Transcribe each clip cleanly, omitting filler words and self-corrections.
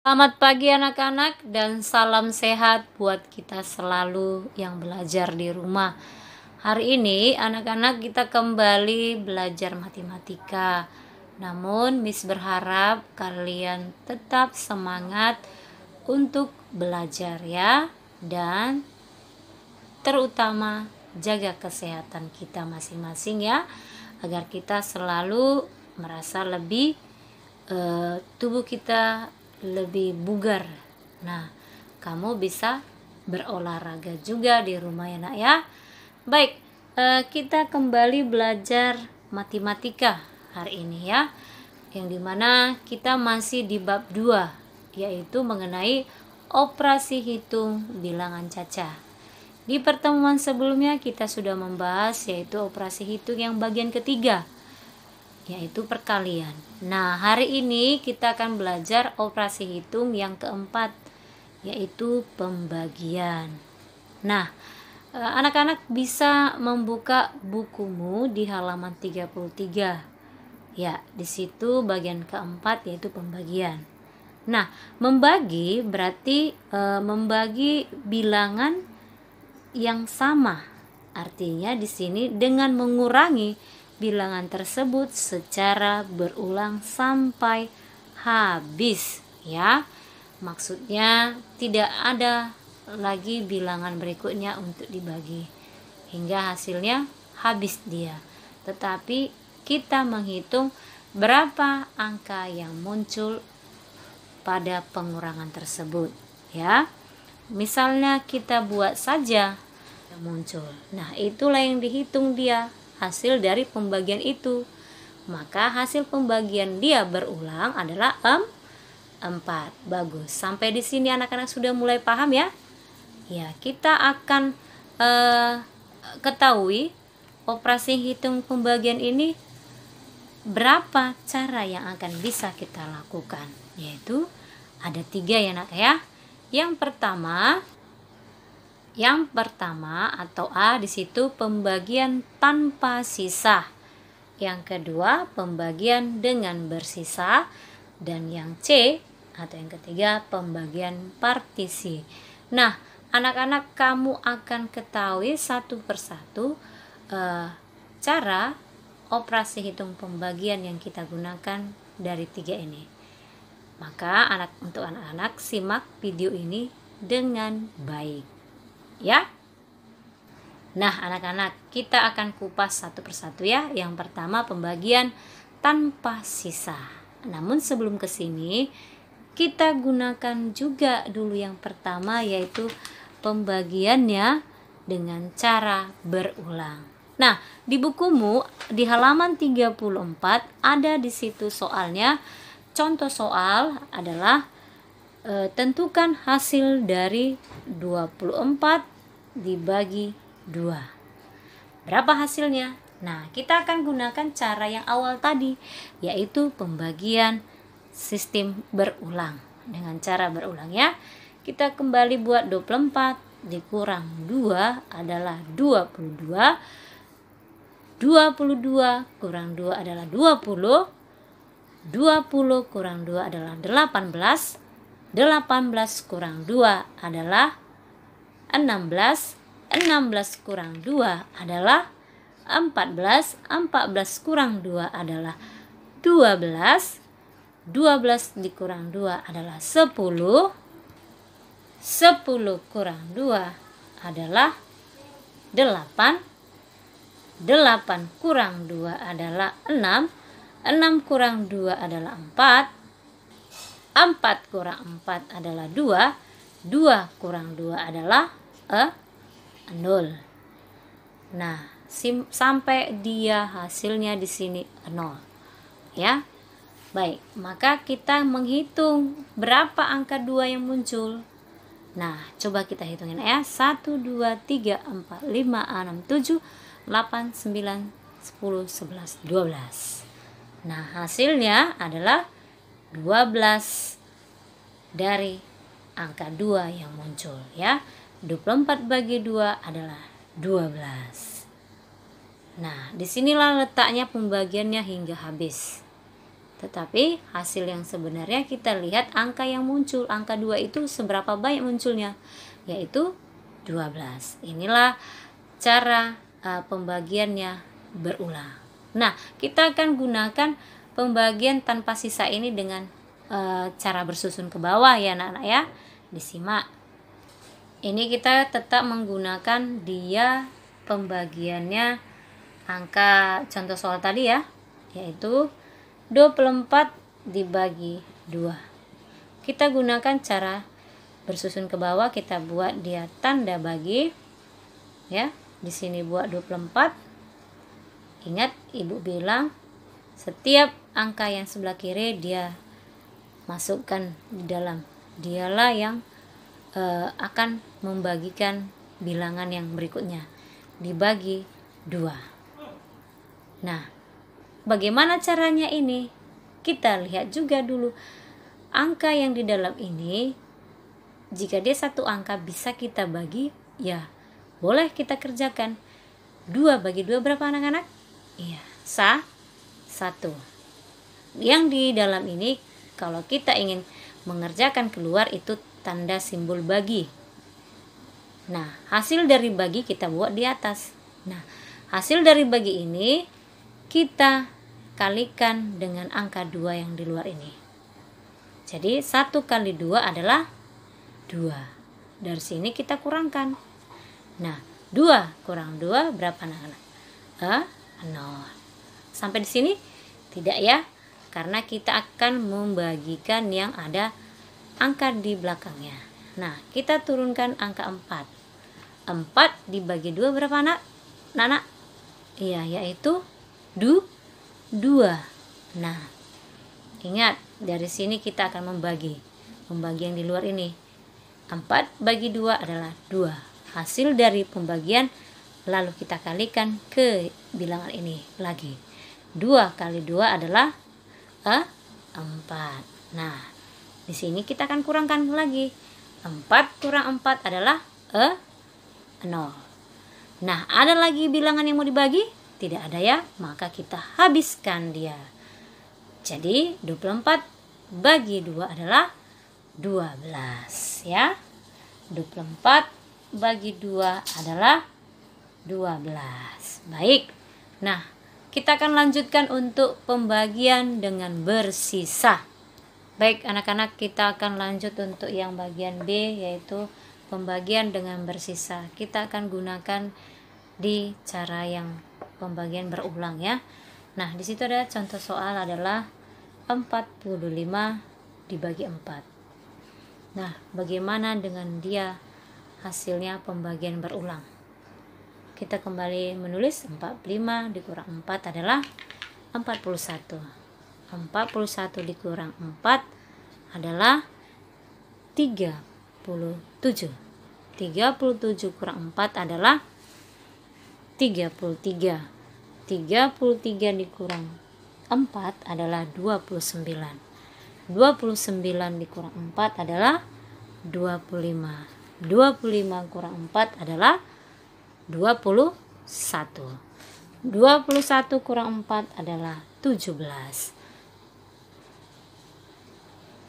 Selamat pagi anak-anak dan salam sehat buat kita selalu yang belajar di rumah. Hari ini anak-anak kita kembali belajar matematika. Namun Miss berharap kalian tetap semangat untuk belajar ya. Dan terutama jaga kesehatan kita masing-masing ya. Agar kita selalu merasa lebih tubuh kita lebih bugar. Nah, kamu bisa berolahraga juga di rumah ya nak ya. Baik, kita kembali belajar matematika hari ini ya, yang dimana kita masih di bab 2, yaitu mengenai operasi hitung bilangan cacah. Di pertemuan sebelumnya kita sudah membahas yaitu operasi hitung yang bagian ketiga, yaitu perkalian. Nah, hari ini kita akan belajar operasi hitung yang keempat, yaitu pembagian. Nah, anak-anak bisa membuka bukumu di halaman 33. Ya, di situ bagian keempat yaitu pembagian. Nah, membagi berarti membagi bilangan yang sama. Artinya di sini dengan mengurangi bilangan tersebut secara berulang sampai habis ya. Maksudnya tidak ada lagi bilangan berikutnya untuk dibagi hingga hasilnya habis dia. Tetapi kita menghitung berapa angka yang muncul pada pengurangan tersebut ya. Misalnya kita buat saja yang muncul. Nah, itulah yang dihitung dia, hasil dari pembagian itu. Maka hasil pembagian dia berulang adalah 4. Bagus. Sampai di sini anak-anak sudah mulai paham ya? Ya, kita akan ketahui operasi hitung pembagian ini berapa cara yang akan bisa kita lakukan. Yaitu ada 3 ya nak ya. Yang pertama atau A di situ pembagian tanpa sisa. Yang kedua pembagian dengan bersisa, dan yang C atau yang ketiga pembagian partisi. Nah, anak-anak kamu akan ketahui satu persatu cara operasi hitung pembagian yang kita gunakan dari 3 ini. Maka untuk anak-anak simak video ini dengan baik ya. Nah, anak-anak kita akan kupas satu persatu ya. Yang pertama pembagian tanpa sisa. Namun sebelum ke sini kita gunakan juga dulu yang pertama, yaitu pembagiannya dengan cara berulang. Nah, di bukumu di halaman 34 ada di situ soalnya. Contoh soal adalah tentukan hasil dari 24 dibagi 2. Berapa hasilnya? Nah, kita akan gunakan cara yang awal tadi, yaitu pembagian sistem berulang. Dengan cara berulang ya. Kita kembali buat 24 dikurang 2 adalah 22. 22 kurang 2 adalah 20. 20 kurang 2 adalah 18. 18 kurang 2 adalah 16. 16 kurang 2 adalah 14. 14 kurang 2 adalah 12. 12 dikurang 2 adalah 10. 10 kurang 2 adalah 8. 8 kurang 2 adalah 6. 6 kurang 2 adalah 4. 4 kurang 4 adalah 2. 2 kurang 2 adalah 0. Nah, sampai dia hasilnya di sini 0. Ya. Baik, maka kita menghitung berapa angka 2 yang muncul. Nah, coba kita hitungin ya. 1 2 3 4 5 6 7 8 9 10 11 12. Nah, hasilnya adalah 12 dari angka 2 yang muncul ya. 24 bagi 2 adalah 12. Nah, disinilah letaknya pembagiannya hingga habis. Tetapi hasil yang sebenarnya kita lihat angka yang muncul. Angka 2 itu seberapa banyak munculnya? Yaitu 12. Inilah cara pembagiannya berulang. Nah, kita akan gunakan pembagian tanpa sisa ini dengan cara bersusun ke bawah ya anak-anak ya. Disimak. Ini kita tetap menggunakan dia pembagiannya angka contoh soal tadi ya, yaitu 24 dibagi 2. Kita gunakan cara bersusun ke bawah, kita buat dia tanda bagi ya. Di sini buat 24. Ingat ibu bilang setiap angka yang sebelah kiri dia masukkan di dalam. Dialah yang akan membagikan bilangan yang berikutnya dibagi 2. Nah, bagaimana caranya ini? Kita lihat juga dulu angka yang di dalam ini. Jika dia satu angka bisa kita bagi, ya boleh kita kerjakan. 2 bagi 2 berapa anak-anak? Iya, 1. Yang di dalam ini kalau kita ingin mengerjakan keluar itu tanda simbol bagi. Nah, hasil dari bagi kita buat di atas. Nah, hasil dari bagi ini kita kalikan dengan angka 2 yang di luar ini. Jadi 1 kali 2 adalah 2. Dari sini kita kurangkan. Nah, 2 kurang 2 berapa anak-anak? 0. Sampai di sini tidak ya? Karena kita akan membagikan yang ada angka di belakangnya. Nah, kita turunkan angka 4. 4 dibagi 2 berapa anak? Anak? Iya, yaitu 2. Nah, ingat dari sini kita akan membagi yang di luar ini. 4 bagi 2 adalah 2. Hasil dari pembagian lalu kita kalikan ke bilangan ini lagi. 2 kali 2 adalah 4. Nah, di sini kita akan kurangkan lagi. 4 kurang 4 adalah 0. Nah, ada lagi bilangan yang mau dibagi? Tidak ada ya, maka kita habiskan dia. Jadi 24 bagi 2 adalah 12 ya. 24 bagi 2 adalah 12. Baik. Nah, kita akan lanjutkan untuk pembagian dengan bersisa. Baik anak-anak, kita akan lanjut untuk yang bagian B, yaitu pembagian dengan bersisa. Kita akan gunakan di cara yang pembagian berulang ya. Nah, di situ ada contoh soal adalah 45 dibagi 4. Nah, bagaimana dengan dia hasilnya pembagian berulang? Kita kembali menulis 45 dikurang 4 adalah 41. 41 dikurang 4 adalah 37. 37 kurang 4 adalah 33. 33 dikurang 4 adalah 29. 29 dikurang 4 adalah 25. 25 kurang 4 adalah 21. 21 kurang 4 adalah 17.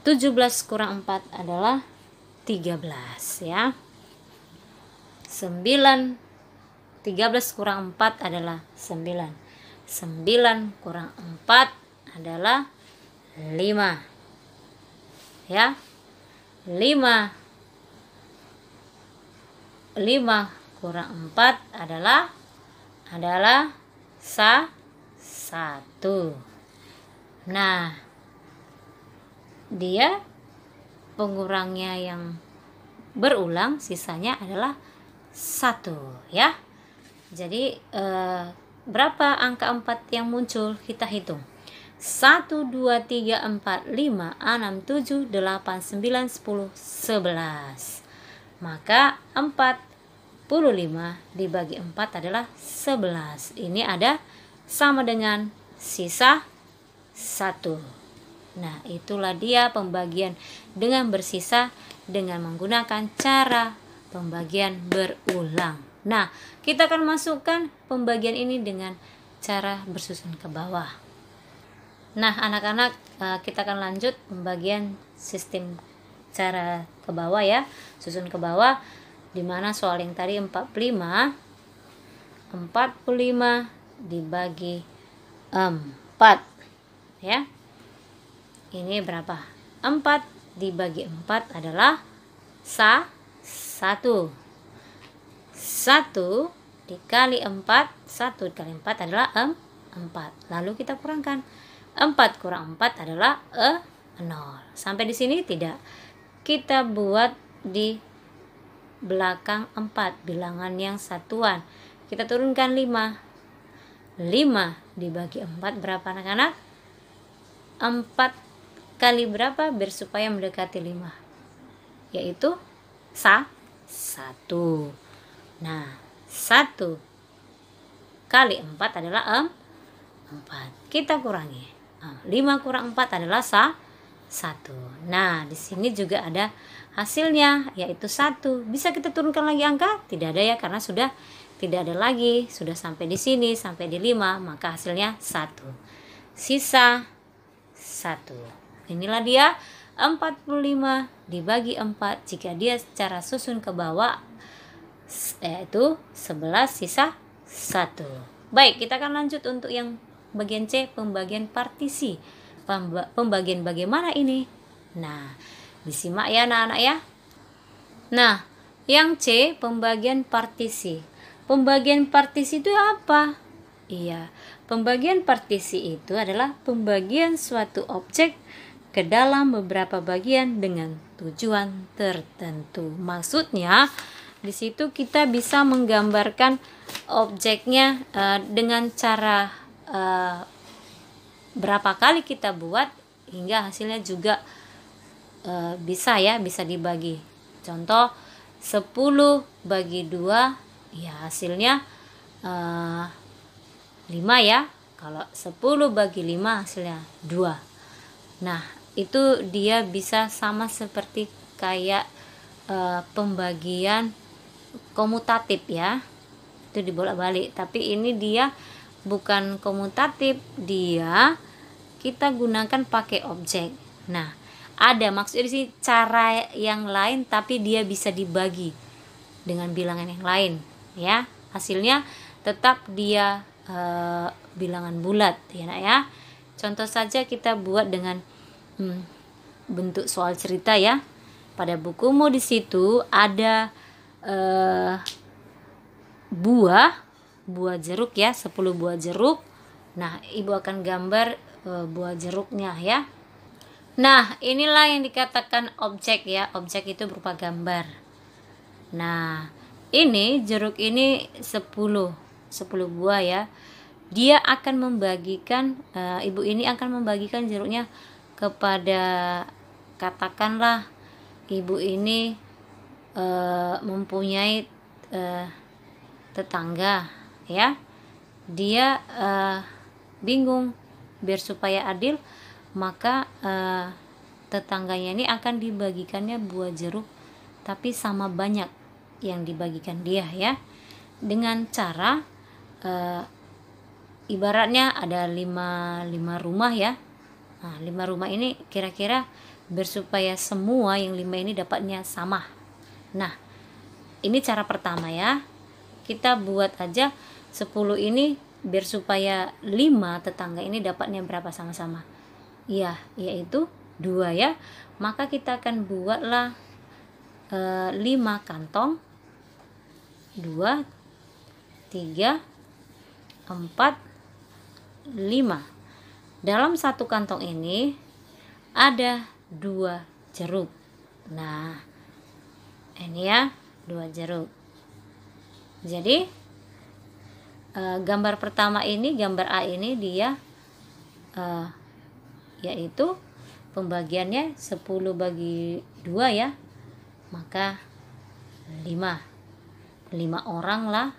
17 kurang 4 adalah 13 ya. 13 kurang 4 adalah 9. 9 kurang 4 adalah 5 ya. 5 kurang 4 adalah 1. Nah, dia pengurangnya yang berulang, sisanya adalah 1 ya. Jadi berapa angka 4 yang muncul? Kita hitung. 1, 2, 3, 4, 5, 6, 7, 8, 9, 10, 11. Maka 45 dibagi 4 adalah 11. Ini ada sama dengan sisa 1. Nah, itulah dia pembagian dengan bersisa dengan menggunakan cara pembagian berulang. Nah, kita akan masukkan pembagian ini dengan cara bersusun ke bawah. Nah, anak-anak, kita akan lanjut pembagian sistem cara ke bawah ya, susun ke bawah, dimana soal yang tadi 45 dibagi 4 ya. Ini berapa? 4 dibagi 4 adalah 1. 1 dikali 4, 1 dikali 4 adalah 4. Lalu kita kurangkan. 4 kurang 4 adalah 0. Sampai di sini tidak. Kita buat di belakang 4 bilangan yang satuan. Kita turunkan 5. 5 dibagi 4 berapa anak-anak? 4 kali berapa biar supaya mendekati 5? Yaitu 1. Nah, 1 kali 4 adalah 4. Kita kurangi. 5 kurang 4 adalah 1. Nah, di sini juga ada hasilnya, yaitu 1. Bisa kita turunkan lagi angka? Tidak ada ya, karena sudah tidak ada lagi. Sudah sampai di sini, sampai di 5, maka hasilnya 1. Sisa 1. Inilah dia 45 dibagi 4 jika dia secara susun ke bawah, yaitu 11 sisa 1. Baik, kita akan lanjut untuk yang bagian C, pembagian partisi. Pembagian bagaimana ini? Nah, disimak ya anak-anak ya. Nah, yang C, pembagian partisi. Pembagian partisi itu apa? Iya, pembagian partisi itu adalah pembagian suatu objek ke dalam beberapa bagian dengan tujuan tertentu. Maksudnya, di situ kita bisa menggambarkan objeknya dengan cara berapa kali kita buat hingga hasilnya juga bisa dibagi. Contoh 10 bagi 2 ya hasilnya 5 ya. Kalau 10 bagi 5 hasilnya 2. Nah, itu dia bisa sama seperti kayak pembagian komutatif ya. Itu dibolak-balik, tapi ini dia bukan komutatif, dia kita gunakan pakai objek. Nah, ada maksudnya di sini cara yang lain tapi dia bisa dibagi dengan bilangan yang lain ya. Hasilnya tetap dia bilangan bulat ya nak ya. Contoh saja kita buat dengan bentuk soal cerita ya. Pada bukumu di situ ada buah jeruk ya, 10 buah jeruk. Nah, ibu akan gambar buah jeruknya ya. Nah, inilah yang dikatakan objek ya. Objek itu berupa gambar. Nah, ini jeruk ini 10 buah ya. Dia akan membagikan, ibu ini akan membagikan jeruknya kepada, katakanlah ibu ini mempunyai tetangga ya. Dia bingung, biar supaya adil maka tetangganya ini akan dibagikannya buah jeruk tapi sama banyak yang dibagikan dia ya, dengan cara ibaratnya ada 5 rumah ya. Nah, 5 rumah ini kira-kira biar supaya semua yang 5 ini dapatnya sama. Nah, ini cara pertama ya. Kita buat aja 10 ini biar supaya 5 tetangga ini dapatnya berapa sama-sama. Iya, yaitu 2 ya. Maka kita akan buatlah 5 kantong. 2, 3, 4, 5. Dalam satu kantong ini ada 2 jeruk. Nah, ini ya, 2 jeruk. Jadi gambar pertama ini, gambar A ini dia yaitu pembagiannya 10 bagi 2 ya, maka 5 orang lah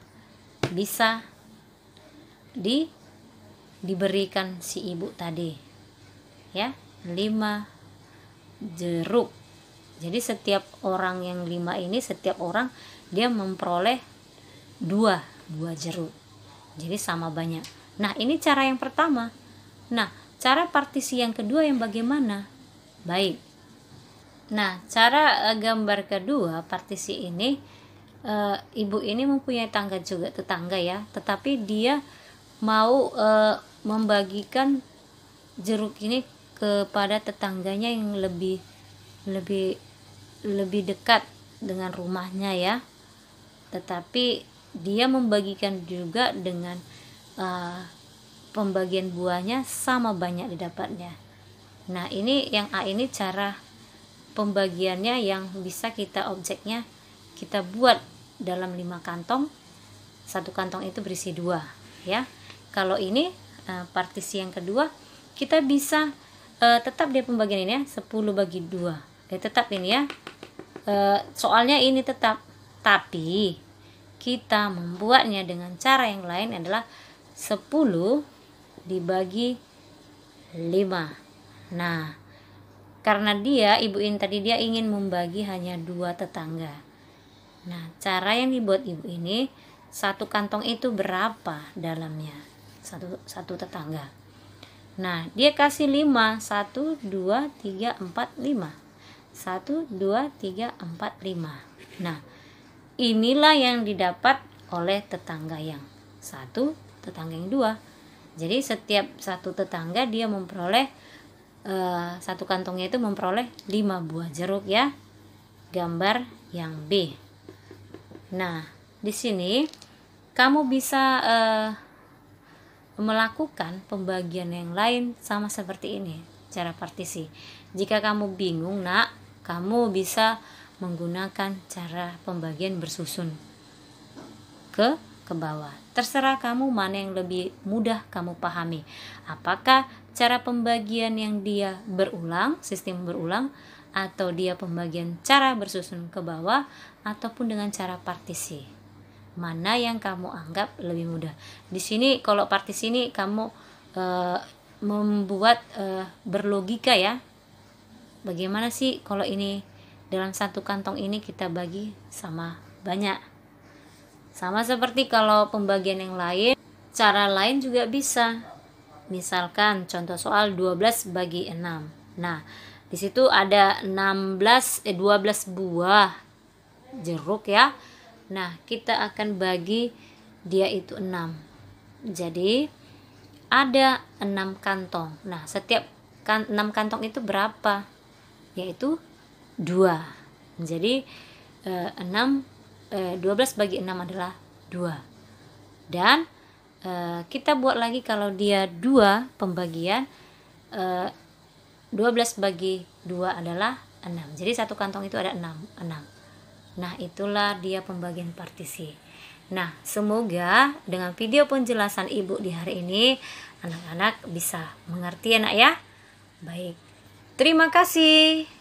bisa diberikan si ibu tadi ya, 5 jeruk. Jadi setiap orang yang 5 ini, setiap orang dia memperoleh 2 buah jeruk, jadi sama banyak. Nah, ini cara yang pertama. Nah, cara partisi yang kedua yang bagaimana? Baik. Nah, cara gambar kedua partisi ini, ibu ini mempunyai tetangga ya, tetapi dia mau membagikan jeruk ini kepada tetangganya yang lebih lebih lebih dekat dengan rumahnya ya, tetapi dia membagikan juga dengan pembagian buahnya sama banyak didapatnya. Nah, ini yang A ini cara pembagiannya yang bisa objeknya kita buat dalam 5 kantong. Satu kantong itu berisi 2 ya. Kalau ini partisi yang kedua, kita bisa tetap dia pembagian ini ya, 10 bagi 2. Tetap ini ya. Soalnya ini tetap, tapi kita membuatnya dengan cara yang lain adalah 10 dibagi 5. Nah, karena ibu ini tadi dia ingin membagi hanya 2 tetangga. Nah, cara yang dibuat ibu ini, satu kantong itu berapa dalamnya? Satu tetangga. Nah, dia kasih 5, 1, 2, 3, 4, 5. 1, 2, 3, 4, 5. Nah, inilah yang didapat oleh tetangga yang 1, tetangga yang 2. Jadi setiap satu tetangga dia memperoleh satu kantongnya itu memperoleh 5 buah jeruk ya. Gambar yang B. Nah, di sini kamu bisa melakukan pembagian yang lain sama seperti ini, cara partisi. Jika kamu bingung, Nak, kamu bisa menggunakan cara pembagian bersusun ke bawah. Terserah kamu mana yang lebih mudah kamu pahami. Apakah cara pembagian yang dia berulang, sistem berulang, atau dia pembagian cara bersusun ke bawah, ataupun dengan cara partisi. Mana yang kamu anggap lebih mudah. Di sini kalau partisi ini kamu membuat berlogika ya. Bagaimana sih kalau ini dalam satu kantong ini kita bagi sama banyak. Sama seperti kalau pembagian yang lain, cara lain juga bisa. Misalkan contoh soal 12 bagi 6. Nah, di situ ada 12 buah jeruk ya. Nah, kita akan bagi dia itu 6. Jadi ada 6 kantong. Nah, setiap 6 kantong itu berapa? Yaitu 2. Jadi 12 bagi 6 adalah 2. Dan kita buat lagi kalau dia 2 pembagian, 12 bagi 2 adalah 6. Jadi satu kantong itu ada 6. Nah, itulah dia pembagian partisi. Nah, semoga dengan video penjelasan ibu di hari ini anak-anak bisa mengerti ya, Nak ya. Baik. Terima kasih.